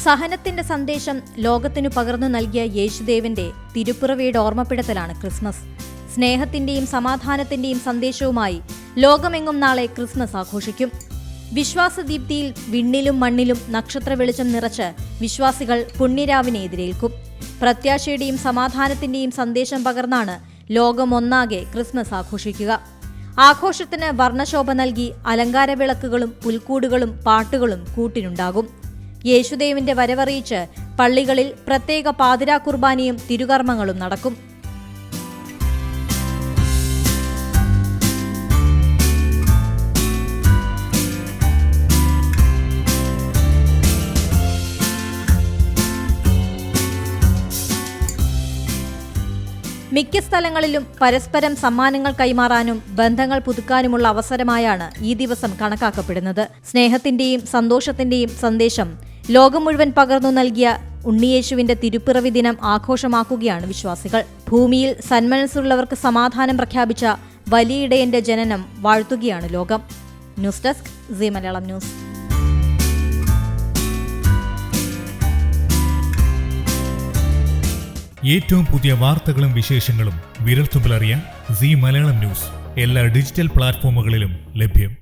സഹനത്തിന്റെ സന്ദേശം ലോകത്തിനു പകർന്നു നൽകിയ യേശുദേവന്റെ തിരുപ്പിറവിയുടെ ഓർമ്മപ്പെടുത്തലാണ് ക്രിസ്മസ്. സ്നേഹത്തിന്റെയും സമാധാനത്തിന്റെയും സന്ദേശവുമായി ലോകമെങ്ങും നാളെ ക്രിസ്മസ് ആഘോഷിക്കും. വിശ്വാസദീപ്തിയിൽ വിണ്ണിലും മണ്ണിലും നക്ഷത്ര വെളിച്ചം നിറച്ച് വിശ്വാസികൾ പുണ്യരാവിനെ എതിരേൽക്കും. പ്രത്യാശയുടെയും സമാധാനത്തിന്റെയും സന്ദേശം പകർന്നാണ് ലോകമൊന്നാകെ ക്രിസ്മസ് ആഘോഷിക്കുക. ആഘോഷത്തിന് വർണ്ണശോഭ നൽകി അലങ്കാര വിളക്കുകളും പുൽക്കൂടുകളും പാട്ടുകളും കൂട്ടിനുണ്ടാകും. യേശുദേവന്റെ വരവറിയിച്ച് പള്ളികളിൽ പ്രത്യേക പാതിരാ കുർബാനയും തിരുകർമ്മങ്ങളും നടക്കും. മിക്ക സ്ഥലങ്ങളിലും പരസ്പരം സമ്മാനങ്ങൾ കൈമാറാനും ബന്ധങ്ങൾ പുതുക്കാനുമുള്ള അവസരമായാണ് ഈ ദിവസം കണക്കാക്കപ്പെടുന്നത്. സ്നേഹത്തിന്റെയും സന്തോഷത്തിന്റെയും സന്ദേശം ലോകം മുഴുവൻ പകർന്നു നൽകിയ ഉണ്ണിയേശുവിന്റെ തിരുപ്പിറവി ദിനം ആഘോഷമാക്കുകയാണ് വിശ്വാസികൾ. ഭൂമിയിൽ സന്മനസ്സുള്ളവർക്ക് സമാധാനം പ്രഖ്യാപിച്ച വലിയ ഇടയന്റെ ജനനം വാഴ്ത്തുകയാണ് ലോകം. News desk Zee Malayalam news. ഏറ്റവും പുതിയ വാർത്തകളും വിശേഷങ്ങളും വിരൽത്തുമ്പിലറിയാൻ സീ മലയാളം ന്യൂസ് എല്ലാ ഡിജിറ്റൽ പ്ലാറ്റ്ഫോമുകളിലും ലഭ്യം.